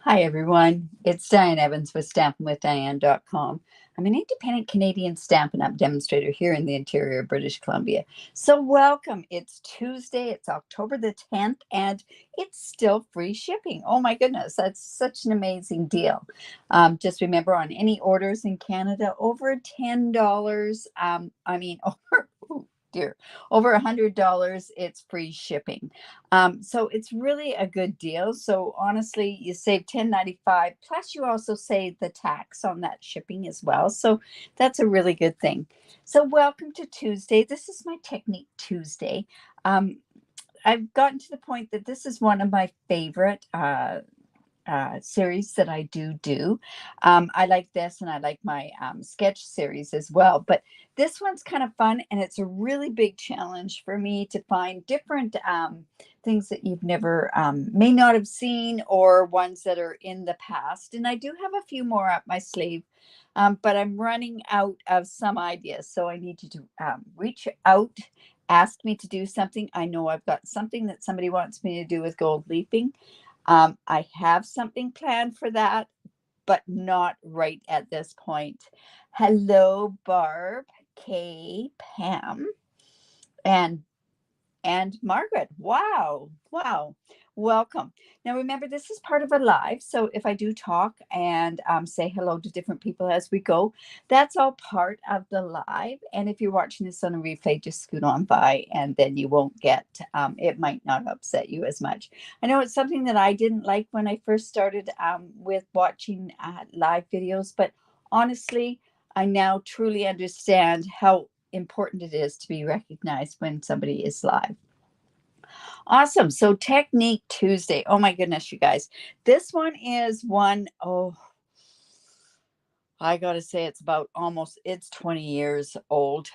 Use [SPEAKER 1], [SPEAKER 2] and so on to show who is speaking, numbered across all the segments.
[SPEAKER 1] Hi, everyone. It's Diane Evans with stampinwithdiane.com. I'm an independent Canadian Stampin' Up demonstrator here in the interior of British Columbia. So welcome. It's Tuesday. It's October the 10th, and it's still free shipping. Oh my goodness, that's such an amazing deal. Just remember, on any orders in Canada over $10, over, dear, over $100, it's free shipping. So it's really a good deal. So honestly, you save $10.95, plus you also save the tax on that shipping as well. So that's a really good thing. So welcome to Tuesday. This is my Technique Tuesday. I've gotten to the point that this is one of my favorite series that I do. I like this, and I like my sketch series as well. But this one's kind of fun, and it's a really big challenge for me to find different things that you've never may not have seen, or ones that are in the past. And I do have a few more up my sleeve, but I'm running out of some ideas. So I need you to reach out. Ask me to do something. I know I've got something that somebody wants me to do with gold leafing. I have something planned for that, but not right at this point. Hello, Barb, Kay, Pam, and Margaret. Wow. Wow. Welcome. Now, remember, this is part of a live. So if I do talk and say hello to different people as we go, that's all part of the live. And if you're watching this on a replay, just scoot on by, and then you won't get, it might not upset you as much. I know it's something that I didn't like when I first started with watching live videos, but honestly, I now truly understand how important it is to be recognized when somebody is live. Awesome. So Technique Tuesday. Oh my goodness, you guys. This one is one, oh, I got to say it's 20 years old,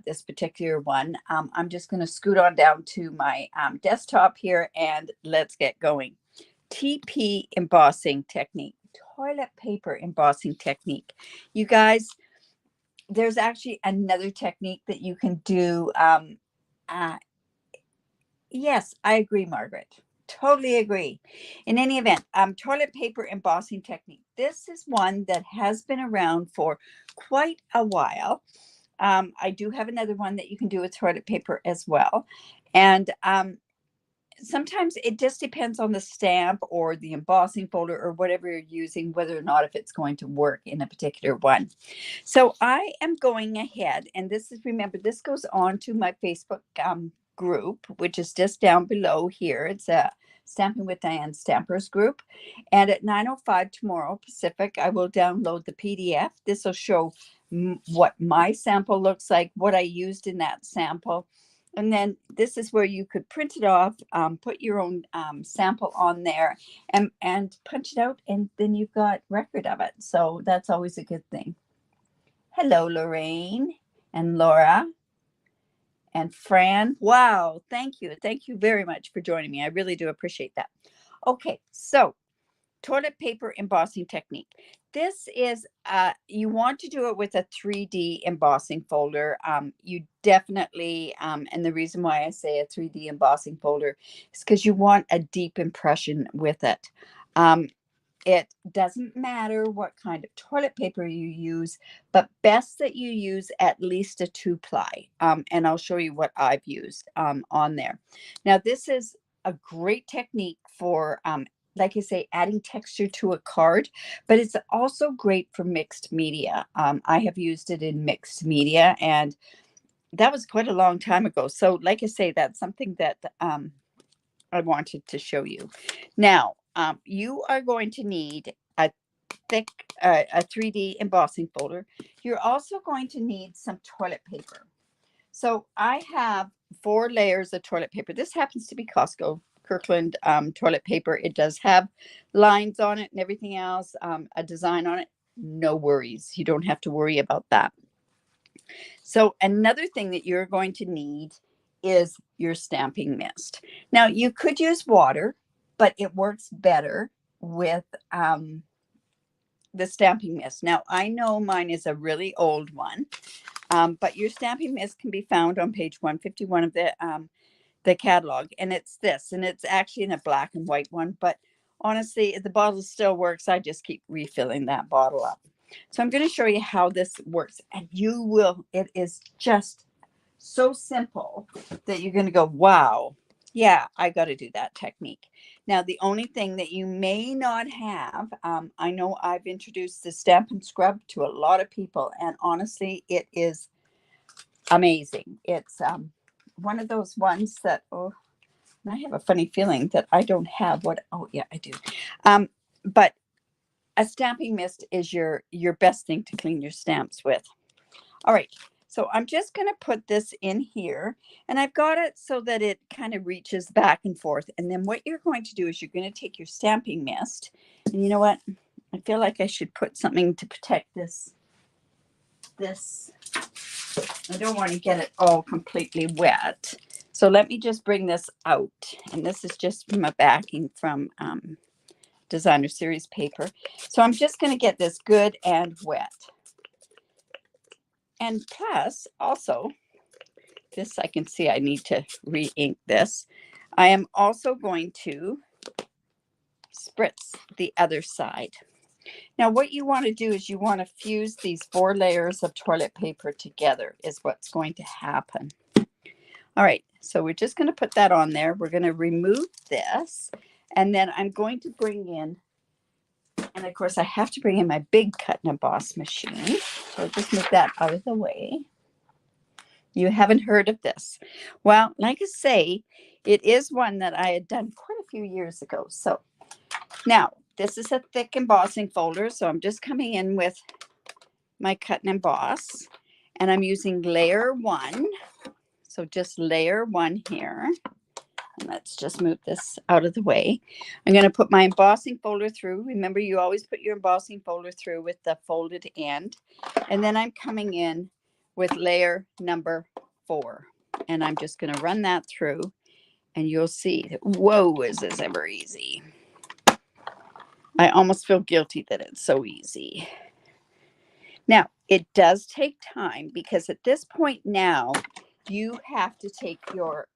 [SPEAKER 1] this particular one. I'm just going to scoot on down to my desktop here and let's get going. TP embossing technique, toilet paper embossing technique. You guys, there's actually another technique that you can do. Uh, Yes, I agree, Margaret. Totally agree. In any event, toilet paper embossing technique. This is one that has been around for quite a while. I do have another one that you can do with toilet paper as well. And sometimes it just depends on the stamp or the embossing folder or whatever you're using, whether or not if it's going to work in a particular one. So I am going ahead, and this is, remember, this goes on to my Facebook group, which is just down below here. It's a Stamping with Diane Stampers group. And at 9:05 tomorrow Pacific, I will download the PDF. This will show what my sample looks like, what I used in that sample. And then this is where you could print it off, put your own sample on there, and punch it out, and then you've got record of it. So that's always a good thing. Hello, Lorraine and Laura and Fran. Wow, thank you. Thank you very much for joining me. I really do appreciate that. Okay, so toilet paper embossing technique. This is, you want to do it with a 3D embossing folder. You definitely, and the reason why I say a 3D embossing folder is because you want a deep impression with it. It doesn't matter what kind of toilet paper you use, but best that you use at least a 2-ply. And I'll show you what I've used on there. Now, this is a great technique for, like I say, adding texture to a card, but it's also great for mixed media. I have used it in mixed media, and that was quite a long time ago. So like I say, that's something that I wanted to show you. Now, you are going to need a thick, a 3D embossing folder. You're also going to need some toilet paper. So I have 4 layers of toilet paper. This happens to be Costco Kirkland toilet paper. It does have lines on it and everything else, a design on it. No worries. You don't have to worry about that. So another thing that you're going to need is your stamping mist. Now, you could use water, but it works better with the stamping mist. Now, I know mine is a really old one, but your stamping mist can be found on page 151 of the catalog, and it's this, and it's actually in a black and white one. But honestly, the bottle still works. I just keep refilling that bottle up. So I'm going to show you how this works, and you will, it is just so simple that you're going to go, wow, yeah, I got to do that technique. Now, the only thing that you may not have, I know I've introduced the Stampin' Scrub to a lot of people, and honestly, it is amazing. It's one of those ones that, oh, I have a funny feeling that I don't have what, oh yeah, I do. But a stamping mist is your best thing to clean your stamps with. All right, so I'm just going to put this in here, and I've got it so that it kind of reaches back and forth. And then what you're going to do is you're going to take your stamping mist, and you know what? I feel like I should put something to protect this. I don't want to get it all completely wet. So let me just bring this out. And this is just from a backing from Designer Series paper. So I'm just going to get this good and wet. And plus, also, this I can see I need to re-ink this. I am also going to spritz the other side. Now, what you want to do is you want to fuse these 4 layers of toilet paper together is what's going to happen. All right, so we're just going to put that on there. We're going to remove this, and then I'm going to bring in, and of course I have to bring in my big cut and emboss machine. So I'll just move that out of the way. You haven't heard of this. Well, like I say, it is one that I had done quite a few years ago. So now this is a thick embossing folder. So I'm just coming in with my cut and emboss, and I'm using layer 1. So just layer 1 here. And let's just move this out of the way. I'm going to put my embossing folder through. Remember, you always put your embossing folder through with the folded end. And then I'm coming in with layer number 4. And I'm just going to run that through. And you'll see that, whoa, is this ever easy. I almost feel guilty that it's so easy. Now, it does take time because at this point now, you have to take your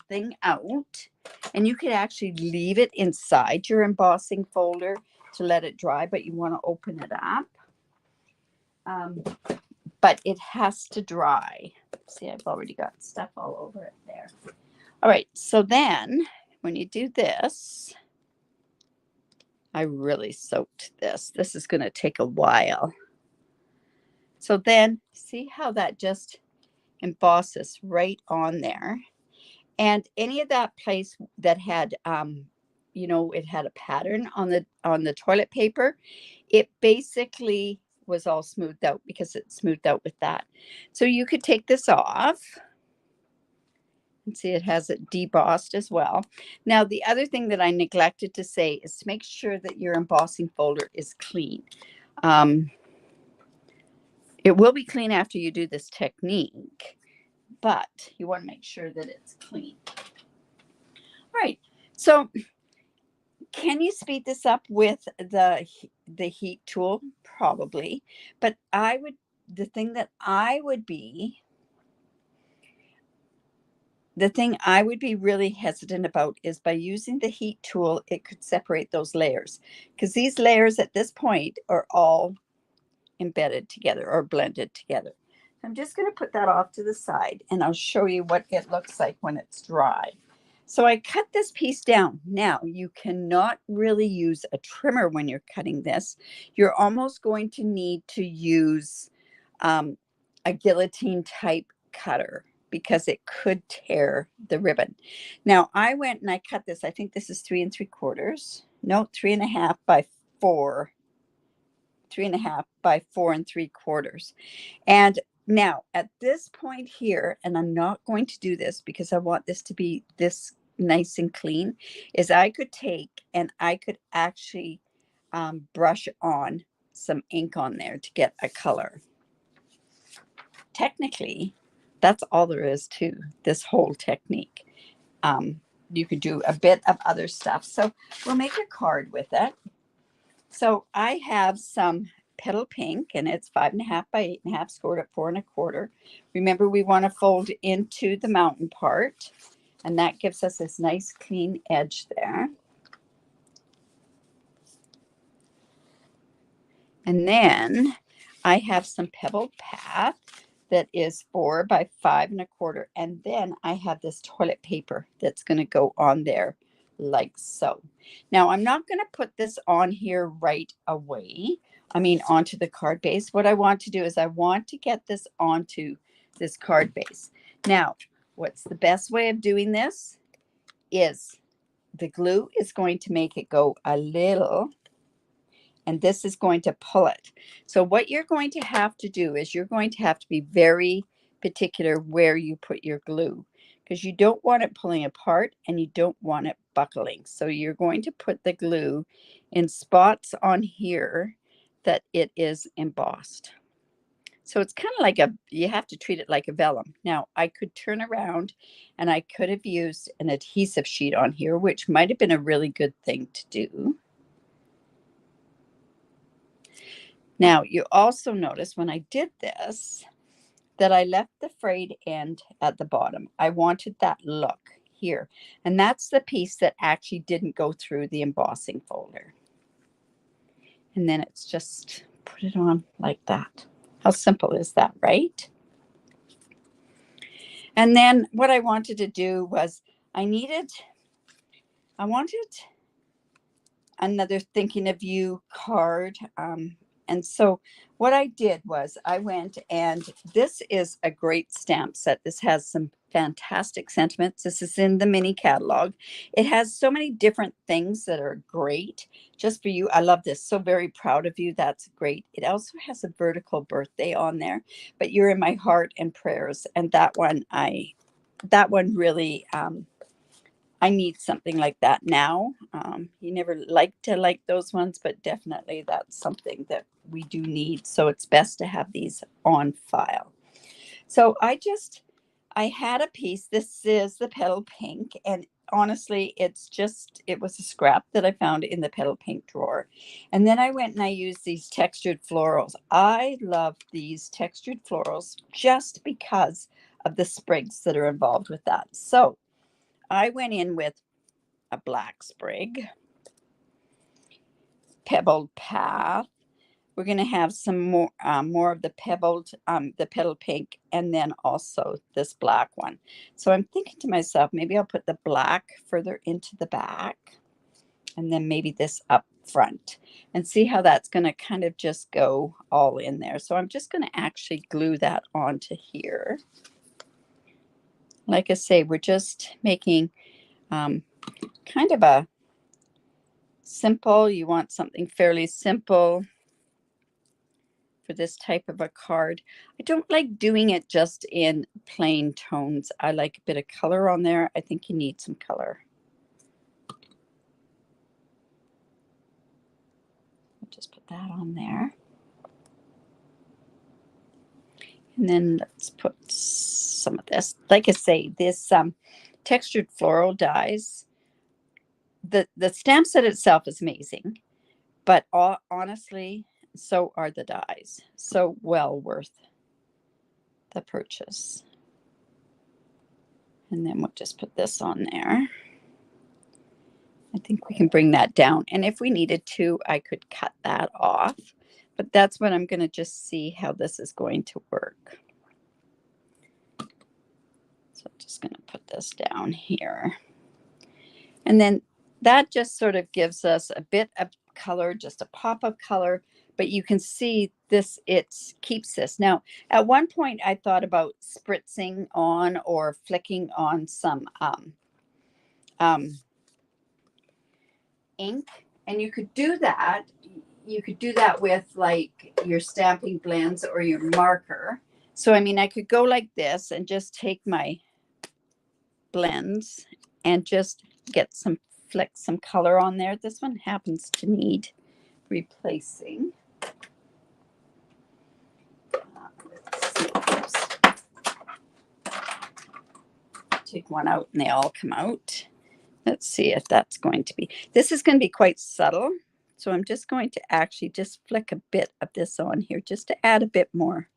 [SPEAKER 1] thing out, and you could actually leave it inside your embossing folder to let it dry, but you want to open it up. But it has to dry. See, I've already got stuff all over it there. All right, so then when you do this, I really soaked this. This is going to take a while. So then see how that just embosses right on there. And any of that place that had, you know, it had a pattern on the toilet paper, it basically was all smoothed out because it smoothed out with that. So you could take this off. And see, it has it debossed as well. Now, the other thing that I neglected to say is to make sure that your embossing folder is clean. It will be clean after you do this technique, but you want to make sure that it's clean. All right, so can you speed this up with the heat tool? Probably, but the thing I would be really hesitant about is by using the heat tool, it could separate those layers, because these layers at this point are all embedded together or blended together. I'm just going to put that off to the side, and I'll show you what it looks like when it's dry. So I cut this piece down. Now, you cannot really use a trimmer when you're cutting this. You're almost going to need to use a guillotine type cutter because it could tear the ribbon. Now, I went and I cut this. I think this is 3 3/4. No, 3.5 by 4. 3.5 by 4 3/4. And now at this point here, and I'm not going to do this because I want this to be this nice and clean, is I could take and I could actually brush on some ink on there to get a color. Technically, that's all there is to this whole technique. You could do a bit of other stuff. So we'll make a card with it. So I have some petal pink, and it's 5.5 by 8.5, scored at 4 1/4. Remember, we want to fold into the mountain part, and that gives us this nice clean edge there. And then I have some pebbled path that is 4 by 5 1/4. And then I have this toilet paper that's going to go on there like so. Now I'm not going to put this on here right away. I mean, onto the card base. What I want to do is I want to get this onto this card base. Now, what's the best way of doing this is the glue is going to make it go a little, and this is going to pull it. So what you're going to have to do is you're going to have to be very particular where you put your glue, because you don't want it pulling apart and you don't want it buckling. So you're going to put the glue in spots on here that it is embossed. So it's kind of like you have to treat it like a vellum. Now I could turn around and I could have used an adhesive sheet on here, which might have been a really good thing to do. Now, you also notice when I did this that I left the frayed end at the bottom. I wanted that look here. And that's the piece that actually didn't go through the embossing folder. And then it's just put it on like that. How simple is that, right? And then what I wanted to do was I wanted another thinking of you card. And so what I did was I went, and this is a great stamp set. This has some fantastic sentiments. This is in the mini catalog. It has so many different things that are great just for you. I love this. So very proud of you. That's great. It also has a vertical birthday on there, but you're in my heart and prayers. And that one really, I need something like that now. You never like to like those ones, but definitely that's something that we do need. So it's best to have these on file. So I had a piece. This is the petal pink. And honestly, it was a scrap that I found in the petal pink drawer. And then I went and I used these textured florals. I love these textured florals just because of the sprigs that are involved with that. So I went in with a black sprig, pebbled path. We're going to have some more of the the petal pink, and then also this black one. So I'm thinking to myself, maybe I'll put the black further into the back, and then maybe this up front, and see how that's going to kind of just go all in there. So I'm just going to actually glue that onto here. Like I say, we're just making kind of a simple. You want something fairly simple for this type of a card. I don't like doing it just in plain tones. I like a bit of color on there. I think you need some color. I'll just put that on there. And then let's put some of this. Like I say, this textured floral dies. The stamp set itself is amazing, but honestly, so are the dies. So well worth the purchase. And then we'll just put this on there. I think we can bring that down. And if we needed to, I could cut that off. But that's what I'm going to just see how this is going to work. So I'm just going to put this down here. And then that just sort of gives us a bit of color, just a pop of color. But you can see this, it keeps this. Now, at one point, I thought about spritzing on or flicking on some ink, and you could do that. You could do that with like your stamping blends or your marker. So, I mean, I could go like this and just take my blends and just get flick some color on there. This one happens to need replacing. Take one out and they all come out. Let's see if that's going to be, this is going to be quite subtle. So I'm just going to actually just flick a bit of this on here just to add a bit more.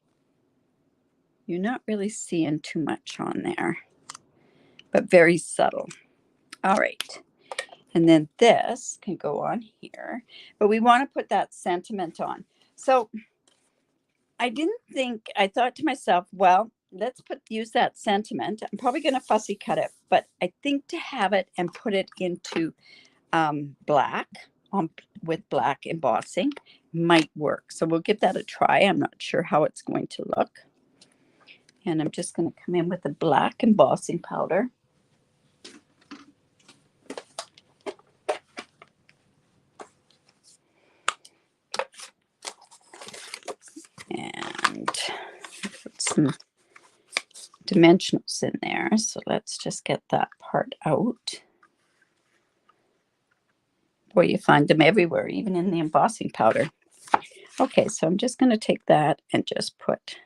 [SPEAKER 1] You're not really seeing too much on there, but very subtle. All right. And then this can go on here, but we want to put that sentiment on. So I didn't think, I thought to myself, well, let's use that sentiment. I'm probably going to fussy cut it, but I think to have it and put it into black with black embossing might work. So we'll give that a try. I'm not sure how it's going to look. And I'm just going to come in with the black embossing powder. And put some dimensionals in there. So let's just get that part out. Boy, you find them everywhere, even in the embossing powder. Okay, so I'm just going to take that and just put.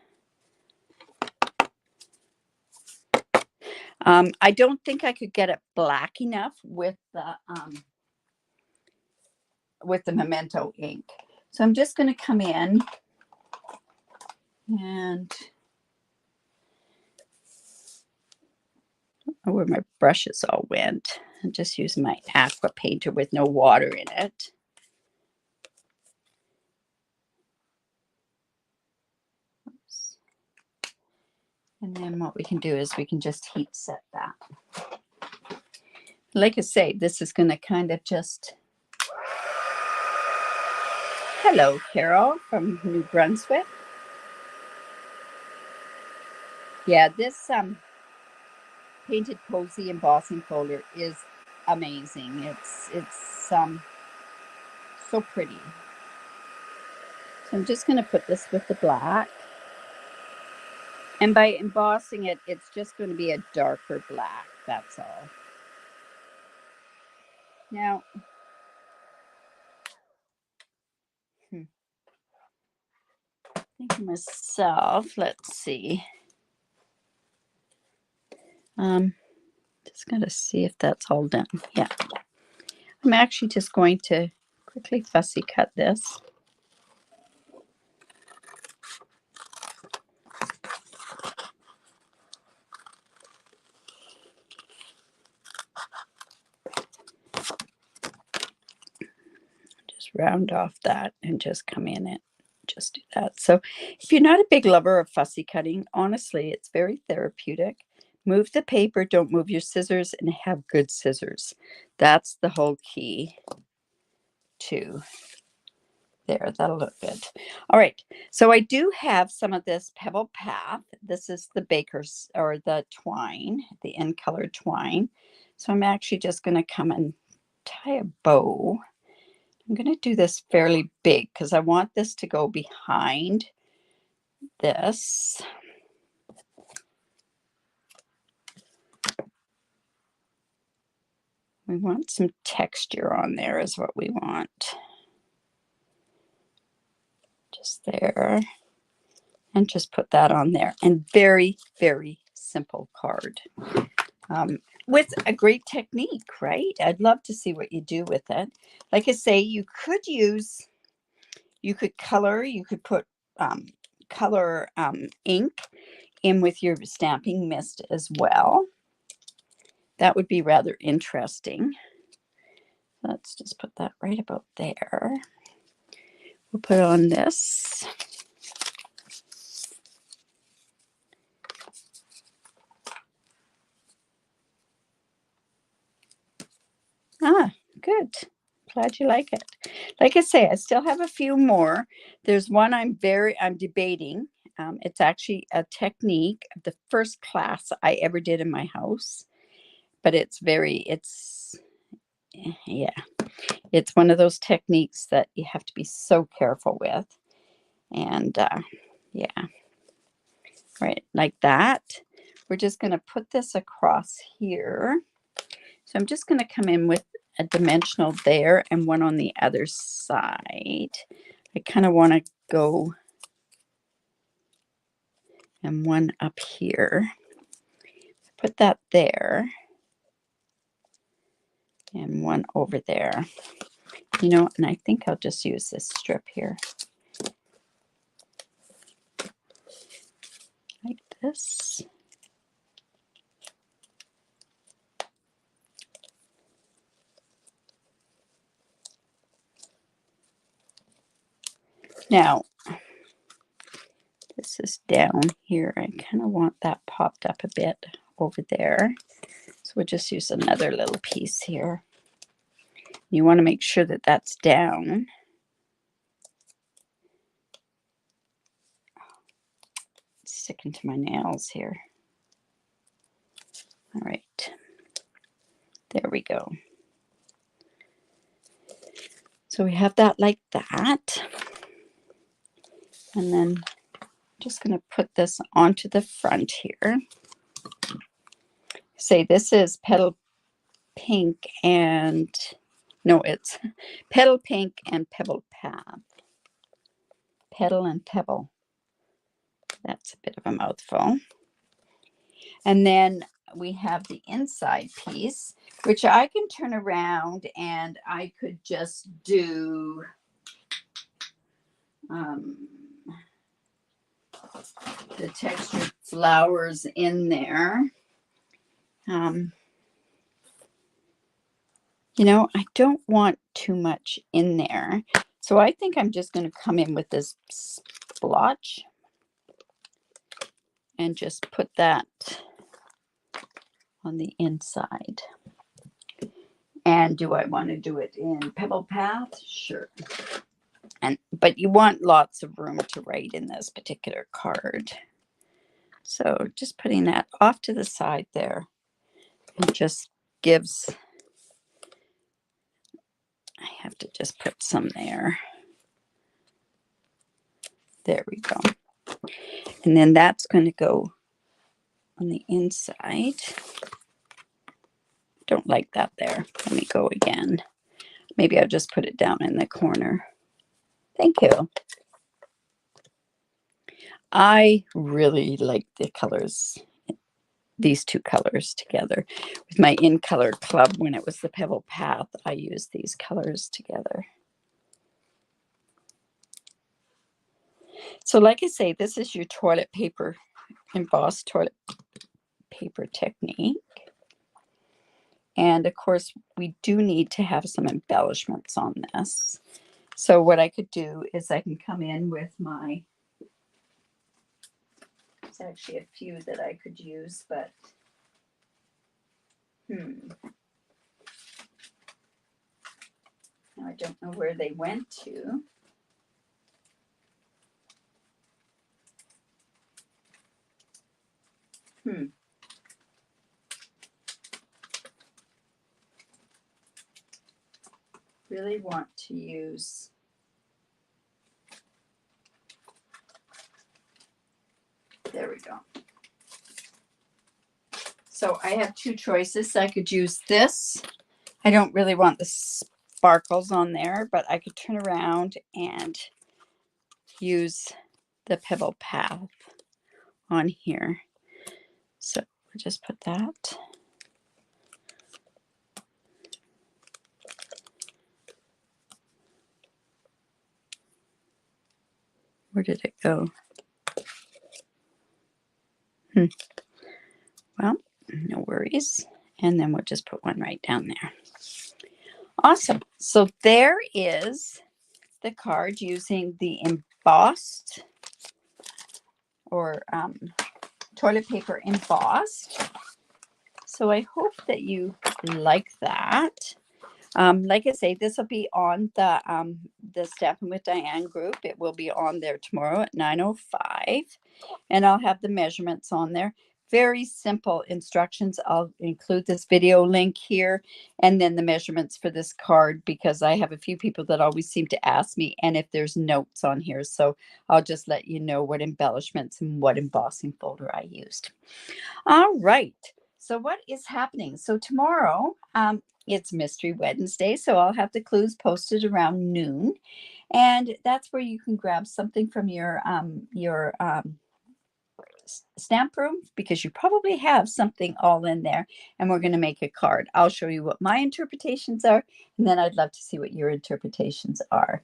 [SPEAKER 1] I don't think I could get it black enough with the Memento ink. So I'm just going to come in and where my brushes all went, and just use my aqua painter with no water in it. Oops. And then what we can do is we can just heat set that. Like I say, this is going to kind of just. Hello, Carol from New Brunswick. Yeah, this Painted Cozy embossing folder is amazing. It's so pretty. So I'm just going to put this with the black. And by embossing it, it's just going to be a darker black. That's all. Now, thinking myself, let's see. Just going to see if that's all done. Yeah. I'm actually just going to quickly fussy cut this. Just round off that and just come in and just do that. So if you're not a big lover of fussy cutting, honestly, it's very therapeutic. Move the paper, don't move your scissors, and have good scissors. That's the whole key to there. That'll look good. All right. So I do have some of this Pebble Path. This is the baker's or the twine, the in color twine. So I'm actually just going to come and tie a bow. I'm going to do this fairly big because I want this to go behind this. We want some texture on there is what we want. Just there. And just put that on there. And very, very simple card. With a great technique, right? I'd love to see what you do with it. Like I say, you could color, you could put color ink in with your stamping mist as well. That would be rather interesting. Let's just put that right about there. We'll put on this. Ah, good. Glad you like it. Like I say, I still have a few more. There's one I'm debating. It's actually a technique, the first class I ever did in my house. But it's one of those techniques that you have to be so careful with. And yeah, right, like that. We're just going to put this across here. So I'm just going to come in with a dimensional there and one on the other side. I kind of want to go and one up here. Put that there and one over there. You know, and I think I'll just use this strip here. Like this. Now, this is down here. I kind of want that popped up a bit over there. So we'll just use another little piece here. You want to make sure that that's down. It's sticking to my nails here. All right. There we go. So we have that like that. And then I'm just going to put this onto the front here. Say this is Petal Pink and, no, it's Petal Pink and Pebble Path. Petal and Pebble. That's a bit of a mouthful. And then we have the inside piece, which I can turn around and I could just do the textured flowers in there. You know, I don't want too much in there. So I think I'm just going to come in with this splotch and just put that on the inside. And do I want to do it in Pebble Path? Sure. But you want lots of room to write in this particular card. So just putting that off to the side there. It just gives, I have to just put some there. There we go. And then that's going to go on the inside. Don't like that there. Let me go again. Maybe I'll just put it down in the corner. Thank you. I really like the colors, these two colors together. With my In Color Club, when it was the Pebble Path, I used these colors together. So like I say, this is your toilet paper, embossed toilet paper technique. And of course, we do need to have some embellishments on this. So what I could do is I can come in with my, there's actually a few that I could use, but now I don't know where they went to. Really want to use there we go. So I have two choices. I could use this. I don't really want the sparkles on there, but I could turn around and use the Pebble Path on here. So we'll just put that. Where did it go? Well, no worries. And then we'll just put one right down there. Awesome. So there is the card using the embossed or toilet paper embossed. So I hope that you like that. Like I say, this will be on the Stampin' with Diane group. It will be on there tomorrow at 9:05, and I'll have the measurements on there. Very simple instructions. I'll include this video link here and then the measurements for this card, because I have a few people that always seem to ask me, and if there's notes on here. So I'll just let you know what embellishments and what embossing folder I used. All right. So what is happening? So tomorrow, it's Mystery Wednesday, so I'll have the clues posted around noon, and that's where you can grab something from your stamp room, because you probably have something all in there, and we're going to make a card. I'll show you what my interpretations are, and then I'd love to see what your interpretations are.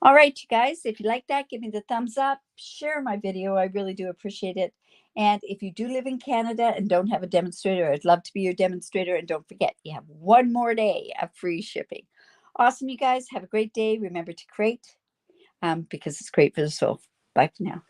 [SPEAKER 1] All right, you guys, if you like that, give me the thumbs up, share my video. I really do appreciate it. And if you do live in Canada and don't have a demonstrator, I'd love to be your demonstrator. And don't forget, you have one more day of free shipping. Awesome, you guys. Have a great day. Remember to create because it's great for the soul. Bye for now.